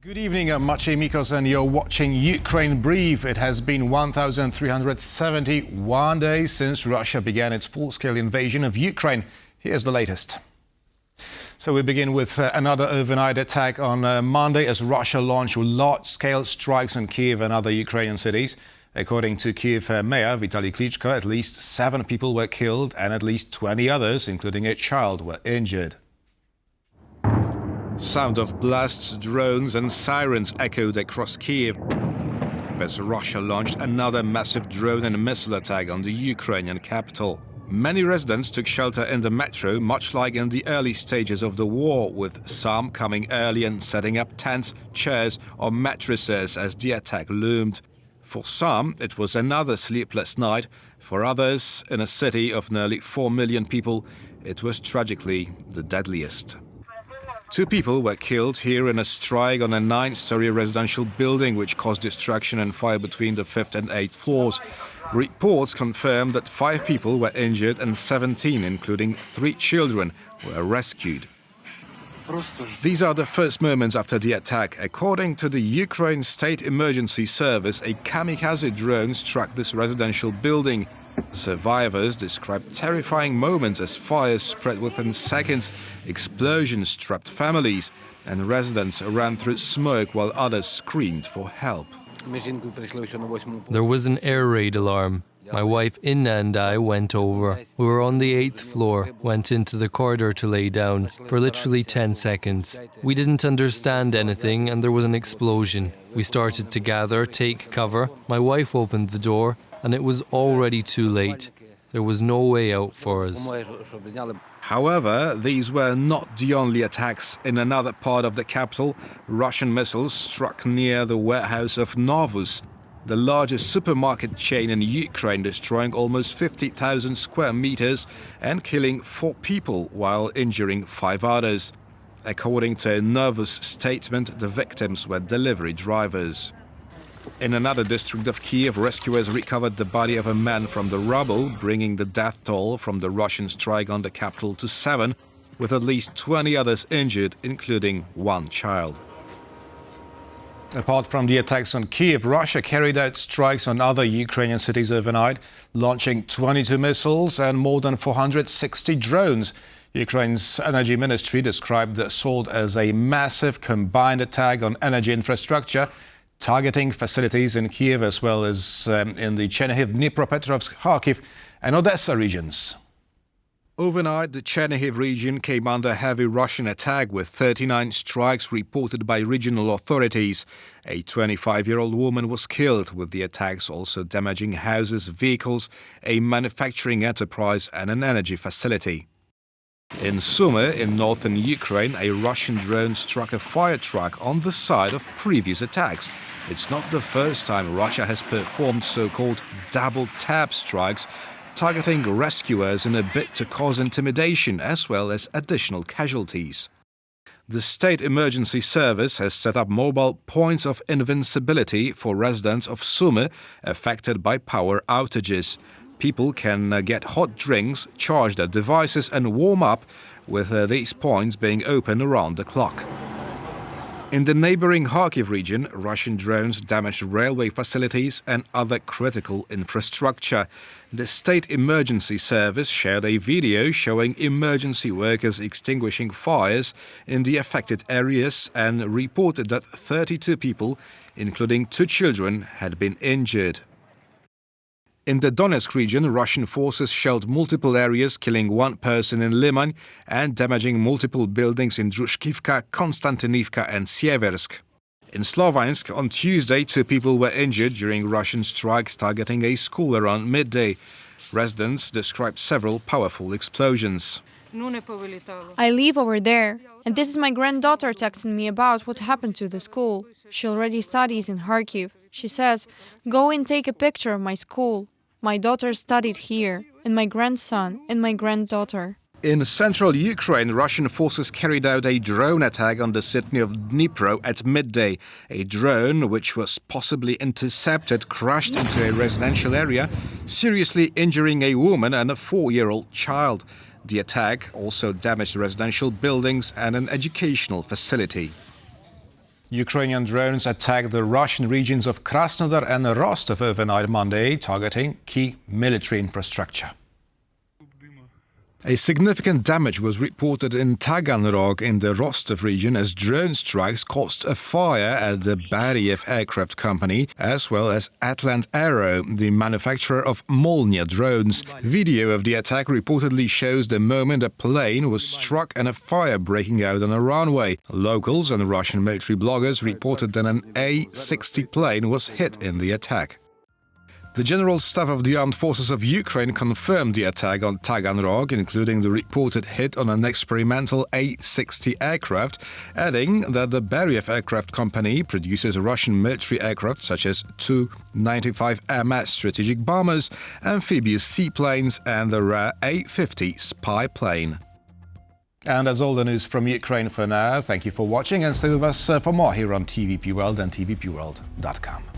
Good evening, I'm Maciej, Mikos, and you're watching Ukraine Brief. It has been 1,371 days since Russia began its full-scale invasion of Ukraine. Here's the latest. So we begin with another overnight attack on Monday as Russia launched large-scale strikes on Kiev and other Ukrainian cities. According to Kyiv Mayor Vitali Klitschko, at least 7 people were killed and at least 20 others, including a child, were injured. Sound of blasts, drones and sirens echoed across Kiev as Russia launched another massive drone and missile attack on the Ukrainian capital. Many residents took shelter in the metro, much like in the early stages of the war, with some coming early and setting up tents, chairs or mattresses as the attack loomed. For some, it was another sleepless night. For others, in a city of nearly 4 million people, it was tragically the deadliest. 2 people were killed here in a strike on a 9-story residential building which caused destruction and fire between the 5th and 8th floors. Reports confirmed that 5 people were injured and 17, including 3 children, were rescued. These are the first moments after the attack. According to the Ukraine State Emergency Service, a kamikaze drone struck this residential building. Survivors described terrifying moments as fires spread within seconds, explosions trapped families, and residents ran through smoke while others screamed for help. There was an air raid alarm. My wife Inna and I went over. We were on the 8th floor, went into the corridor to lay down for literally 10 seconds. We didn't understand anything and there was an explosion. We started to gather, take cover. My wife opened the door and it was already too late. There was no way out for us. However, these were not the only attacks. In another part of the capital, Russian missiles struck near the warehouse of Novus, the largest supermarket chain in Ukraine, destroying almost 50,000 square meters and killing 4 people while injuring 5 others. According to a Novus statement, the victims were delivery drivers. In another district of Kiev, rescuers recovered the body of a man from the rubble, bringing the death toll from the Russian strike on the capital to 7, with at least 20 others injured, including 1 child. Apart from the attacks on Kiev, Russia carried out strikes on other Ukrainian cities overnight, launching 22 missiles and more than 460 drones. Ukraine's energy ministry described the assault as a massive combined attack on energy infrastructure, targeting facilities in Kiev as well as in the Chernihiv, Dnipropetrovsk, Kharkiv and Odesa regions. Overnight, the Chernihiv region came under heavy Russian attack with 39 strikes reported by regional authorities. A 25-year-old woman was killed, with the attacks also damaging houses, vehicles, a manufacturing enterprise and an energy facility. In Sumy, in northern Ukraine, a Russian drone struck a fire truck on the site of previous attacks. It's not the first time Russia has performed so-called double-tap strikes, targeting rescuers in a bid to cause intimidation as well as additional casualties. The State Emergency Service has set up mobile points of invincibility for residents of Sumy affected by power outages. People can get hot drinks, charge their devices and warm up, with these points being open around the clock. In the neighboring Kharkiv region, Russian drones damaged railway facilities and other critical infrastructure. The State Emergency Service shared a video showing emergency workers extinguishing fires in the affected areas and reported that 32 people, including 2 children, had been injured. In the Donetsk region, Russian forces shelled multiple areas, killing 1 person in Liman and damaging multiple buildings in Druszkivka, Konstantinivka and Sieversk. In Sloviansk, on Tuesday, 2 people were injured during Russian strikes targeting a school around midday. Residents described several powerful explosions. I live over there, and this is my granddaughter texting me about what happened to the school. She already studies in Kharkiv. She says, "Go and take a picture of my school. My daughter studied here, and my grandson and my granddaughter." In central Ukraine, Russian forces carried out a drone attack on the city of Dnipro at midday. A drone, which was possibly intercepted, crashed into a residential area, seriously injuring a woman and a 4-year-old child. The attack also damaged residential buildings and an educational facility. Ukrainian drones attacked the Russian regions of Krasnodar and Rostov overnight Monday, targeting key military infrastructure. A significant damage was reported in Taganrog in the Rostov region as drone strikes caused a fire at the Kyiv aircraft company, as well as Atlant Aero, the manufacturer of Molnia drones. Video of the attack reportedly shows the moment a plane was struck and a fire breaking out on a runway. Locals and Russian military bloggers reported that an A-60 plane was hit in the attack. The General Staff of the Armed Forces of Ukraine confirmed the attack on Taganrog, including the reported hit on an experimental A-60 aircraft, adding that the Kyiv aircraft company produces Russian military aircraft such as Tu-95MS strategic bombers, amphibious seaplanes and the rare A-50 spy plane. And that's all the news from Ukraine for now. Thank you for watching and stay with us for more here on TVP World and tvpworld.com.